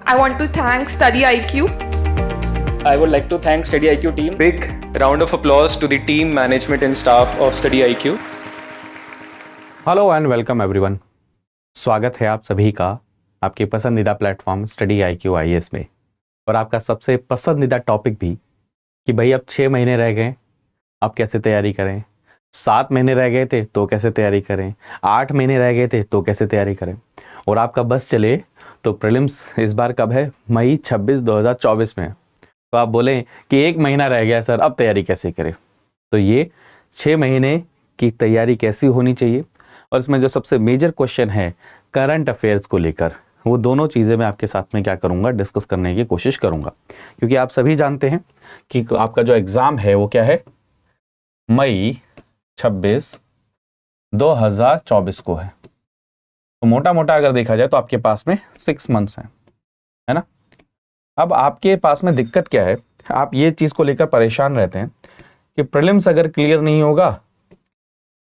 I want to thank Study IQ. I would like to thank Study IQ team. Big round of applause to the team, management and staff of Study IQ. Hello and welcome everyone. स्वागत है आप सभी का आपके पसंदीदा platform study IQ IAS में, और आपका सबसे पसंदीदा टॉपिक भी कि भाई अब 6 महीने रह गए, अब कैसे तैयारी करें। 7 महीने रह गए थे तो कैसे तैयारी करें, 8 महीने रह गए थे तो कैसे तैयारी करें, और आपका बस चले तो प्रीलिम्स इस बार कब है, मई 26 2024 में। तो आप बोलें कि 1 महीना रह गया सर, अब तैयारी कैसे करें। तो ये 6 महीने की तैयारी कैसी होनी चाहिए, और इसमें जो सबसे मेजर क्वेश्चन है करंट अफेयर्स को लेकर, वो दोनों चीज़ें मैं आपके साथ में क्या करूँगा, डिस्कस करने की कोशिश करूँगा। क्योंकि आप सभी जानते हैं कि आपका जो एग्ज़ाम है वो क्या है, मई 26 2024 को है। तो मोटा मोटा अगर देखा जाए तो आपके पास में 6 मंथ्स हैं, है ना। अब आपके पास में दिक्कत क्या है, आप ये चीज़ को लेकर परेशान रहते हैं कि प्रीलिम्स अगर क्लियर नहीं होगा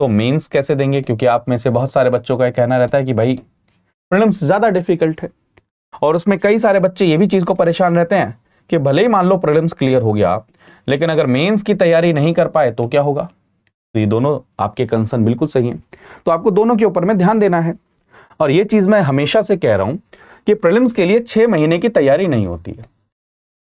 तो मेंस कैसे देंगे। क्योंकि आप में से बहुत सारे बच्चों का ये कहना रहता है कि भाई प्रीलिम्स ज़्यादा डिफिकल्ट है, और उसमें कई सारे बच्चे ये भी चीज़ को परेशान रहते हैं कि भले ही मान लो प्रीलिम्स क्लियर हो गया, लेकिन अगर मेंस की तैयारी नहीं कर पाए तो क्या होगा। तो ये दोनों आपके कंसर्न बिल्कुल सही हैं, तो आपको दोनों के ऊपर में ध्यान देना है। और ये चीज़ मैं हमेशा से कह रहा हूँ कि प्रीलिम्स के लिए 6 महीने की तैयारी नहीं होती है।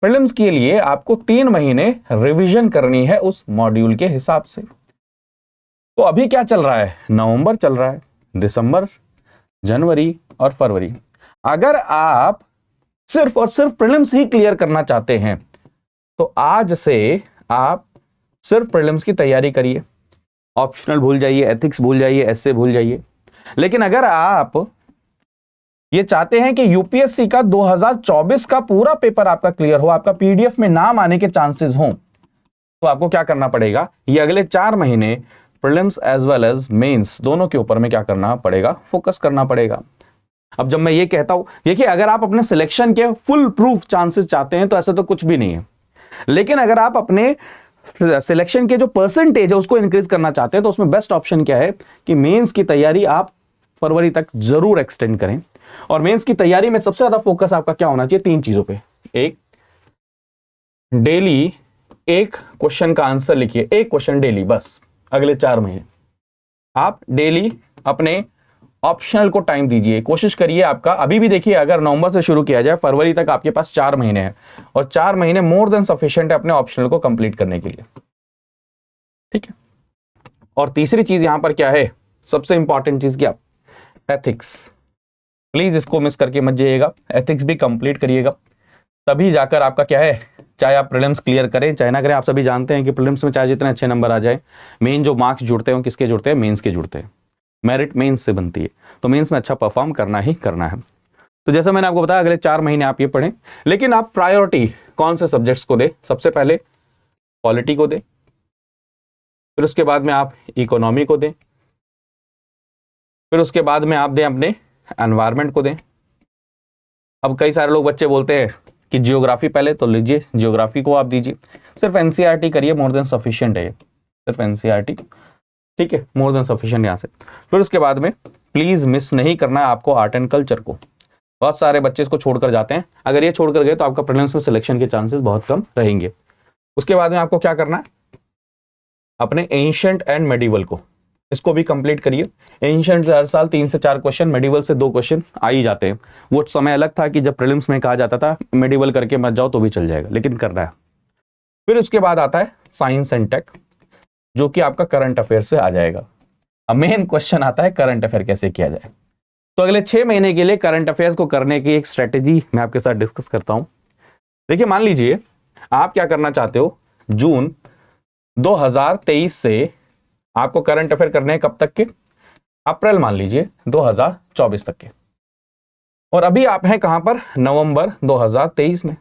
प्रीलिम्स के लिए आपको 3 महीने रिवीजन करनी है उस मॉड्यूल के हिसाब से। तो अभी क्या चल रहा है, नवंबर चल रहा है, दिसंबर, जनवरी और फरवरी। अगर आप सिर्फ और सिर्फ प्रीलिम्स ही क्लियर करना चाहते हैं तो आज से आप सिर्फ प्रीलिम्स की तैयारी करिए, ऑप्शनल भूल जाइए, एथिक्स भूल जाइए, एसए भूल जाइए। लेकिन अगर आप ये चाहते हैं कि यूपीएससी का 2024 का पूरा पेपर आपका क्लियर हो, आपका पीडीएफ में नाम आने के चांसेस हों, तो आपको क्या करना पड़ेगा, ये अगले 4 महीने prelims as well as mains दोनों के ऊपर में क्या करना पड़ेगा, फोकस करना पड़ेगा। अब जब मैं ये कहता हूं, देखिए अगर आप अपने सिलेक्शन के फुल प्रूफ चांसेस चाहते हैं तो ऐसा तो कुछ भी नहीं है। लेकिन अगर आप अपने सिलेक्शन के जो परसेंटेज है उसको इंक्रीज करना चाहते हैं तो उसमें बेस्ट ऑप्शन क्या है कि मेंस की तैयारी आप फरवरी तक जरूर एक्सटेंड करें। और मेंस की तैयारी में सबसे ज्यादा फोकस आपका क्या होना चाहिए, 3 चीजों पे। एक, डेली एक क्वेश्चन का आंसर लिखिए, एक क्वेश्चन डेली, बस अगले 4 महीने आप डेली अपने ऑप्शनल को टाइम दीजिए, कोशिश करिए। आपका अभी भी देखिए, अगर नवंबर से शुरू किया जाए फरवरी तक आपके पास 4 महीने हैं, और 4 महीने मोर देन सफिशिएंट है अपने ऑप्शनल को कंप्लीट करने के लिए, ठीक है। और तीसरी चीज यहां पर क्या है, सबसे इंपॉर्टेंट चीज क्या, एथिक्स। प्लीज इसको मिस करके मत जाइएगा, एथिक्स भी कंप्लीट करिएगा, तभी जाकर आपका क्या है, चाहे आप प्रीलिम्स क्लियर करें चाहे ना करें। आप सभी जानते हैं कि प्रीलिम्स में चाहे जितने अच्छे नंबर आ जाए, मेन जो मार्क्स जुड़ते हैं किसके जुड़ते हैं, मेंस के जुड़ते हैं। मेरिट मेंस से बनती है, तो मेंस में अच्छा परफॉर्म करना ही करना है। तो जैसा मैंने आपको बताया, अगले 4 महीने आप ये पढ़ें, लेकिन आप प्रायोरिटी कौन से सब्जेक्ट्स को दें, सबसे पहले पॉलिटी को दें, फिर उसके बाद में आप इकोनॉमी को दें, फिर उसके बाद में आप दें अपने एनवायरनमेंट को दें। अब कई सारे लोग बच्चे बोलते हैं कि जियोग्राफी पहले, तो लीजिए जियोग्राफी को आप दीजिए, सिर्फ एनसीईआरटी करिए, मोर देन सफिशिएंट है ये, सिर्फ एनसीईआरटी, ठीक है, मोर देन सफिशिएंट यहाँ से। फिर उसके बाद में प्लीज मिस नहीं करना है आपको आर्ट एंड कल्चर को। बहुत सारे बच्चे इसको छोड़कर जाते हैं, अगर ये छोड़कर गए तो आपका प्रीलिम्स में सिलेक्शन के चांसेस बहुत कम रहेंगे। उसके बाद में आपको क्या करना है, अपने एंशिएंट एंड मेडिवल को, इसको भी कंप्लीट करिए। एंशिएंट से हर साल 3 से 4 क्वेश्चन, मेडिवल से 2 क्वेश्चन आ ही जाते हैं। वो समय अलग था कि जब प्रीलिम्स में कहा जाता था मेडिवल करके मत जाओ तो भी चल जाएगा, लेकिन करना है। फिर उसके बाद आता है साइंस एंड टेक, जो कि आपका करंट अफेयर से आ जाएगा। अब मेन क्वेश्चन आता है करंट अफेयर कैसे किया जाए। तो अगले 6 महीने के लिए करंट अफेयर्स को करने की एक स्ट्रेटेजी मैं आपके साथ डिस्कस करता हूं। देखिए मान लीजिए आप क्या करना चाहते हो, जून 2023 से आपको करंट अफेयर करने हैं, कब तक के, अप्रैल मान लीजिए 2024 तक के। और अभी आप हैं कहां पर, नवंबर 2023 में,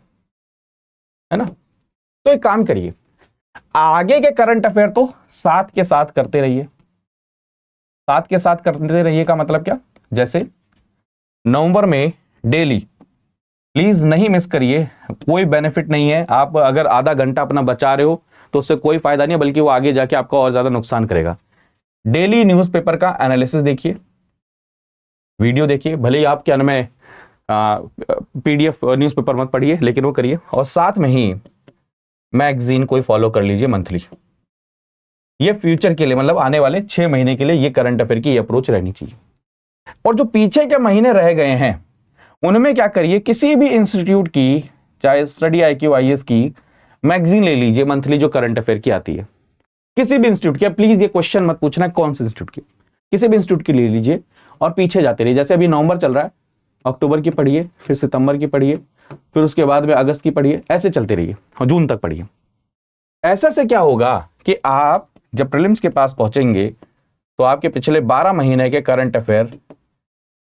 है ना। तो एक काम करिए, आगे के करंट अफेयर तो साथ के साथ करते रहिए। साथ के साथ करते रहिए का मतलब क्या, जैसे नवंबर में डेली प्लीज नहीं मिस करिए, कोई बेनिफिट नहीं है। आप अगर आधा घंटा अपना बचा रहे हो तो उससे कोई फायदा नहीं है, बल्कि वो आगे जाके आपको और ज्यादा नुकसान करेगा। डेली न्यूज़पेपर का एनालिसिस देखिए, वीडियो देखिए, भले ही आप क्या नाम है PDF न्यूज़पेपर मत पढ़िए, लेकिन वो करिए। और साथ में ही मैगजीन कोई फॉलो कर लीजिए मंथली। ये फ्यूचर के लिए, मतलब आने वाले 6 महीने के लिए ये करंट अफेयर की अप्रोच रहनी चाहिए। और जो पीछे के महीने रह गए हैं उनमें क्या करिए, किसी भी इंस्टीट्यूट की, चाहे स्टडी IQ IAS की मैगजीन ले लीजिए मंथली, जो करंट अफेयर की आती है। किसी भी इंस्टीट्यूट की, प्लीज ये क्वेश्चन मत पूछना कौन से इंस्टीट्यूट की, किसी भी इंस्टीट्यूट की ले लीजिए और पीछे जाते रहिए। जैसे अभी नवंबर चल रहा है, अक्टूबर की पढ़िए, फिर सितंबर की पढ़िए, फिर उसके बाद में अगस्त की पढ़िए, ऐसे चलते रहिए और जून तक पढ़िए। ऐसा से क्या होगा कि आप जब प्रीलिम्स के पास पहुंचेंगे तो आपके पिछले 12 महीने के करंट अफेयर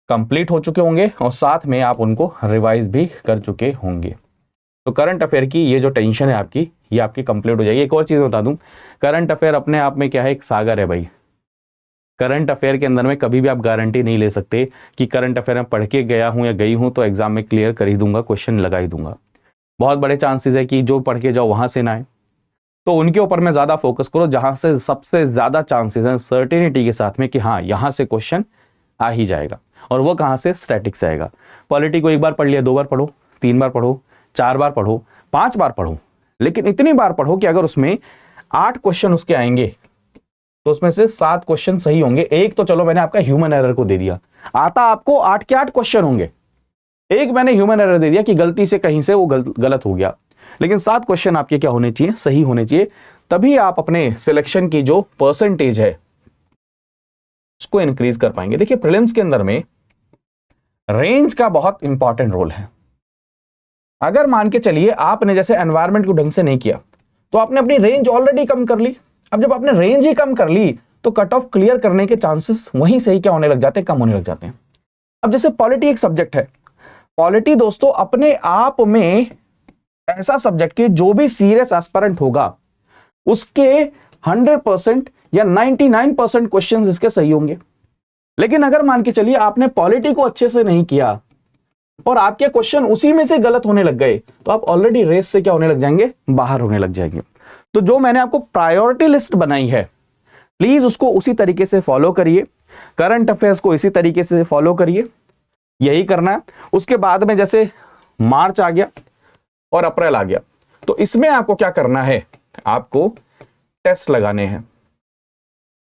कंप्लीट हो चुके होंगे और साथ में आप उनको रिवाइज भी कर चुके होंगे। तो करंट अफेयर की ये जो टेंशन है आपकी, ये आपकी कंप्लीट हो जाएगी। एक और चीज बता दूं, करंट अफेयर अपने आप में क्या है, एक सागर है भाई। करंट अफेयर के अंदर में कभी भी आप गारंटी नहीं ले सकते कि करंट अफेयर में पढ़ के गया हूं या गई हूं तो एग्जाम में क्लियर कर ही दूंगा, क्वेश्चन लगा ही दूंगा। बहुत बड़े चांसेस है कि जो पढ़ के जाओ वहां से ना आए, तो उनके ऊपर में ज्यादा फोकस करो जहां से सबसे ज्यादा चांसेस हैं सर्टेनिटी के साथ में कि हाँ यहां से क्वेश्चन आ ही जाएगा। और वो कहां से, स्टैटिक से आएगा। पॉलिटी को एक बार पढ़ लिया, 2 बार पढ़ो, 3 बार पढ़ो, 4 बार पढ़ो, 5 बार पढ़ो, लेकिन इतनी बार पढ़ो कि अगर उसमें 8 क्वेश्चन उसके आएंगे तो उसमें से 7 क्वेश्चन सही होंगे। एक तो चलो मैंने आपका ह्यूमन एरर को दे दिया, आता आपको 8 के 8 क्वेश्चन होंगे। एक मैंने ह्यूमन एरर दे दिया कि गलती से कहीं से वो गलत हो गया, लेकिन 7 क्वेश्चन आपके क्या होने चाहिए, सही होने चाहिए। तभी आप अपने सिलेक्शन की जो परसेंटेज है उसको इंक्रीज कर पाएंगे। देखिए प्रीलिम्स के अंदर में रेंज का बहुत इंपॉर्टेंट रोल है। अगर मान के चलिए आपने जैसे एनवायरनमेंट को ढंग से नहीं किया तो आपने अपनी रेंज ऑलरेडी कम कर ली। अब जब आपने रेंज ही कम कर ली तो कट ऑफ क्लियर करने के चांसेस वहीं से ही क्या होने लग जाते हैं, कम होने लग जाते हैं। अब जैसे पॉलिटी एक सब्जेक्ट है, पॉलिटी दोस्तों अपने आप में ऐसा सब्जेक्ट कि जो भी सीरियस एस्पिरेंट होगा उसके 100% या 99% क्वेश्चंस इसके सही होंगे। लेकिन अगर मान के चलिए आपने पॉलिटी को अच्छे से नहीं किया और आपके क्वेश्चन उसी में से गलत होने लग गए तो आप ऑलरेडी रेस से क्या होने लग जाएंगे, बाहर होने लग जाएंगे। तो जो मैंने आपको प्रायोरिटी लिस्ट बनाई है प्लीज उसको उसी तरीके से फॉलो करिए, करंट अफेयर्स को इसी तरीके से फॉलो करिए, यही करना है। उसके बाद में जैसे मार्च आ गया और अप्रैल आ गया तो इसमें आपको क्या करना है, आपको टेस्ट लगाने हैं।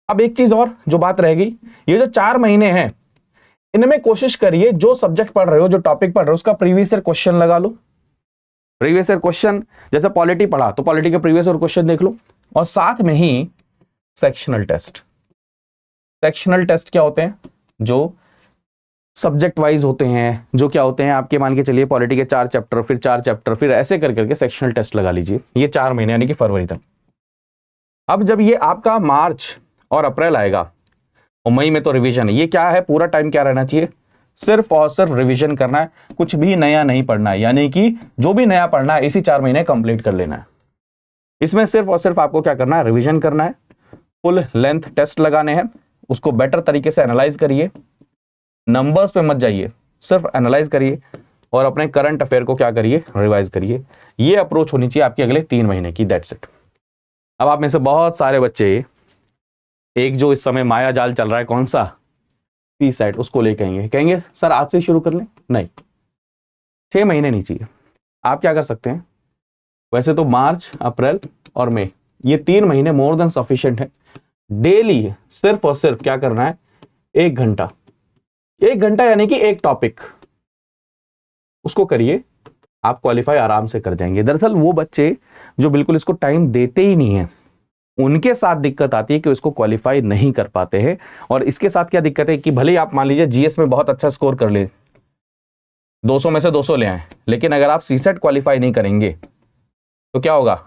अब एक चीज और जो बात रह गई, ये जो 4 महीने हैं इनमें कोशिश करिए जो सब्जेक्ट पढ़ रहे हो, जो टॉपिक पढ़ रहे हो उसका प्रीवियस ईयर क्वेश्चन लगा लो। प्रीवियस ईयर क्वेश्चन, जैसे पॉलिटी पढ़ा तो पॉलिटी के प्रीवियस ईयर क्वेश्चन देख लो। और साथ में ही सेक्शनल टेस्ट। सेक्शनल टेस्ट क्या होते हैं, जो सब्जेक्ट वाइज होते हैं, जो क्या होते हैं आपके, मान के चलिए पॉलिटी के 4 चैप्टर, फिर 4 चैप्टर, फिर ऐसे कर करके सेक्शनल टेस्ट लगा लीजिए। ये 4 महीने यानी कि फरवरी तक। अब जब ये आपका मार्च और अप्रैल आएगा और मई में तो रिवीजन है, ये क्या है, पूरा टाइम क्या रहना चाहिए, सिर्फ और सिर्फ रिवीजन करना है, कुछ भी नया नहीं पढ़ना है। यानी कि जो भी नया पढ़ना है इसी 4 महीने कंप्लीट कर लेना है। इसमें सिर्फ और सिर्फ आपको क्या करना है, रिवीजन करना है, फुल लेंथ टेस्ट लगाने हैं, उसको बेटर तरीके से एनालाइज करिए, नंबर्स पे मत जाइए, सिर्फ एनालाइज करिए और अपने करंट अफेयर को क्या करिए, रिवाइज करिए। ये अप्रोच होनी चाहिए आपकी अगले 3 महीने की, दैट्स इट। अब आप में से बहुत सारे बच्चे एक जो इस समय माया जाल चल रहा है, कौन सा, सीसैट, उसको ले कहेंगे सर आज से शुरू कर लें। नहीं, 6 महीने नहीं चाहिए। आप क्या कर सकते हैं, वैसे तो मार्च, अप्रैल और मई ये 3 महीने मोर देन सफिशिएंट है। डेली सिर्फ और सिर्फ क्या करना है, 1 घंटा, 1 घंटा यानी कि एक टॉपिक, उसको करिए, आप क्वालिफाई आराम से कर जाएंगे। दरअसल वो बच्चे जो बिल्कुल इसको टाइम देते ही नहीं है उनके साथ दिक्कत आती है कि उसको क्वालिफाई नहीं कर पाते हैं। और इसके साथ क्या दिक्कत है कि भले ही आप मान लीजिए जीएस में बहुत अच्छा स्कोर कर ले, 200 में से 200 ले आए, लेकिन अगर आप सीसेट क्वालिफाई नहीं करेंगे तो क्या होगा,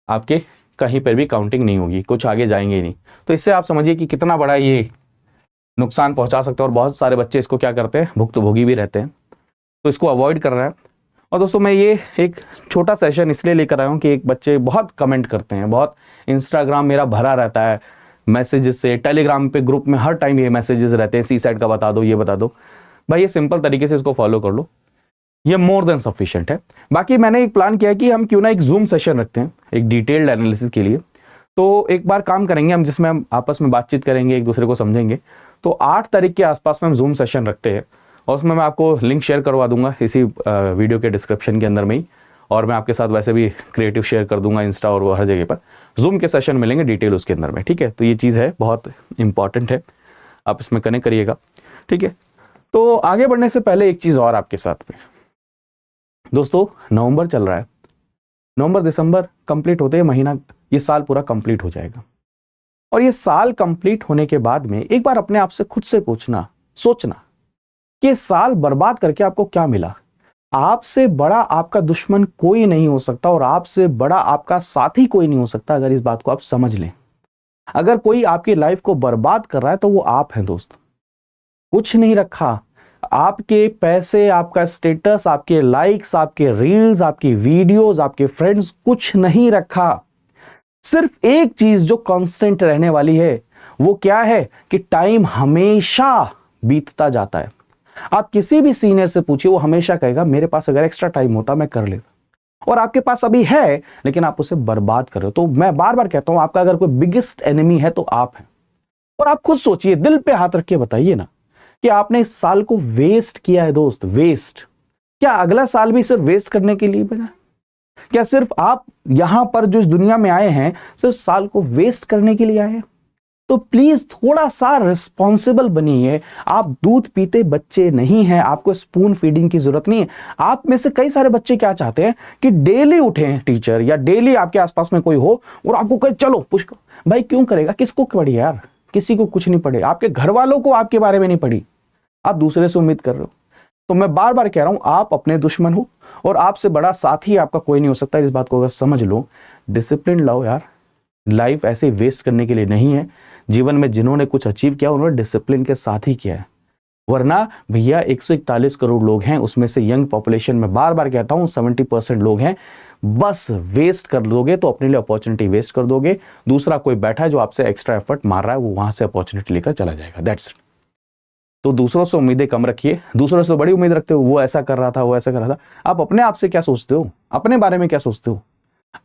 आपके कहीं पर भी काउंटिंग नहीं होगी, कुछ आगे जाएंगे ही नहीं। तो इससे आप समझिए कि कितना बड़ा ये नुकसान पहुंचा सकते हैं। और बहुत सारे बच्चे इसको क्या करते हैं, भुक्तभोगी भी रहते हैं। तो इसको अवॉइड करना है। और दोस्तों मैं ये एक छोटा सेशन इसलिए लेकर आया हूँ कि एक बच्चे बहुत कमेंट करते हैं, बहुत इंस्टाग्राम मेरा भरा रहता है मैसेजेस से, टेलीग्राम पे ग्रुप में हर टाइम ये मैसेजेस रहते हैं, सीसेट का बता दो, ये बता दो। भाई ये सिंपल तरीके से इसको फॉलो कर लो, ये मोर देन सफिशिएंट है। बाकी मैंने एक प्लान किया कि हम क्यों ना एक जूम सेशन रखते हैं एक डिटेल्ड एनालिसिस के लिए। तो एक बार काम करेंगे हम जिसमें हम आपस में बातचीत करेंगे, एक दूसरे को समझेंगे। तो 8 तारीख के आसपास में हम जूम सेशन रखते हैं और उसमें मैं आपको लिंक शेयर करवा दूंगा इसी वीडियो के डिस्क्रिप्शन के अंदर में ही, और मैं आपके साथ वैसे भी क्रिएटिव शेयर कर दूंगा इंस्टा और वो हर जगह पर। जूम के सेशन मिलेंगे डिटेल उसके अंदर में, ठीक है। तो ये चीज़ है, बहुत इंपॉर्टेंट है, आप इसमें कनेक्ट करिएगा, ठीक है। तो आगे बढ़ने से पहले एक चीज़ और आपके साथ में दोस्तों, नवंबर चल रहा है, नवंबर दिसंबर कंप्लीट होते ही महीना, ये साल पूरा कंप्लीट हो जाएगा। और ये साल कंप्लीट होने के बाद में एक बार अपने आप से खुद से पूछना, सोचना कि साल बर्बाद करके आपको क्या मिला। आपसे बड़ा आपका दुश्मन कोई नहीं हो सकता और आपसे बड़ा आपका साथी कोई नहीं हो सकता, अगर इस बात को आप समझ लें। अगर कोई आपकी लाइफ को बर्बाद कर रहा है तो वो आप हैं दोस्त। कुछ नहीं रखा, आपके पैसे, आपका स्टेटस, आपके लाइक्स, आपके रील्स, आपकी वीडियोस, आपके फ्रेंड्स, कुछ नहीं रखा। सिर्फ एक चीज जो कांस्टेंट रहने वाली है वो क्या है कि टाइम हमेशा बीतता जाता है। आप किसी भी सीनियर से पूछिए, वो हमेशा कहेगा मेरे पास अगर एक्स्ट्रा टाइम होता मैं कर लेता। और आपके पास अभी है लेकिन आप उसे बर्बाद कर रहे हो। तो मैं बार बार कहता हूं, आपका अगर कोई बिगेस्ट एनिमी है तो आप हैं। और आप खुद सोचिए, दिल पे हाथ रख के बताइए ना कि आपने इस साल को वेस्ट किया है दोस्त, वेस्ट। क्या अगला साल भी सिर्फ वेस्ट करने के लिए बना? क्या सिर्फ आप यहां पर जो इस दुनिया में आए हैं सिर्फ साल को वेस्ट करने के लिए आए हैं? तो प्लीज थोड़ा सा रिस्पॉन्सिबल बनिए। आप दूध पीते बच्चे नहीं हैं, आपको स्पून फीडिंग की जरूरत नहीं है। आप में से कई सारे बच्चे क्या चाहते हैं कि डेली उठे टीचर या डेली आपके आसपास में कोई हो और आपको कहे चलो पुश करो। भाई क्यों करेगा? किसको पड़ी यार? किसी को कुछ नहीं पड़े। आपके घर वालों को आपके बारे में नहीं पड़ी, आप दूसरे से उम्मीद कर रहे हो। तो मैं बार बार कह रहा हूं, आप अपने दुश्मन हो और आपसे बड़ा साथी आपका कोई नहीं हो सकता। इस बात को अगर समझ लो, डिसिप्लिन लाओ यार। लाइफ ऐसे वेस्ट करने के लिए नहीं है। जीवन में जिन्होंने कुछ अचीव किया उन्होंने डिसिप्लिन के साथ ही किया है। वरना भैया 141 करोड़ लोग हैं, उसमें से यंग पॉपुलेशन में बार बार कहता हूं 70% लोग हैं। बस वेस्ट कर दोगे तो अपने लिए अपॉर्चुनिटी वेस्ट कर दोगे। दूसरा कोई बैठा है जो आपसे एक्स्ट्रा एफर्ट मार रहा है, वो वहां से अपॉर्चुनिटी लेकर चला जाएगा। That's it. तो दूसरों से उम्मीदें कम रखिए। दूसरों से बड़ी उम्मीद रखते हो, वो ऐसा कर रहा था, वो ऐसा कर रहा था। आप अपने आप से क्या सोचते हो? अपने बारे में क्या सोचते हो?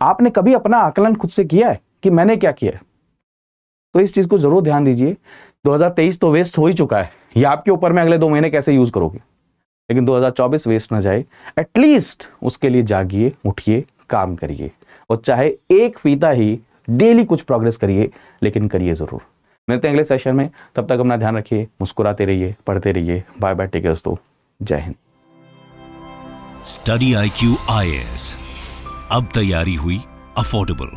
आपने कभी अपना आकलन खुद से किया है कि मैंने क्या किया है? तो इस चीज को जरूर ध्यान दीजिए। 2023 तो वेस्ट हो ही चुका है, ये आपके ऊपर में अगले 2 महीने कैसे यूज करोगे। लेकिन 2024 वेस्ट ना जाए, एटलीस्ट उसके लिए जागिए, उठिए, काम करिए। और चाहे एक फीता ही डेली कुछ प्रोग्रेस करिए, लेकिन करिए जरूर। मिलते हैं अगले सेशन में, तब तक अपना ध्यान रखिए, मुस्कुराते रहिए, पढ़ते रहिए। बाय बाय, टेक केयर दोस्तों, जय हिंद। स्टडी IQ IAS, अब तैयारी हुई अफोर्डेबल।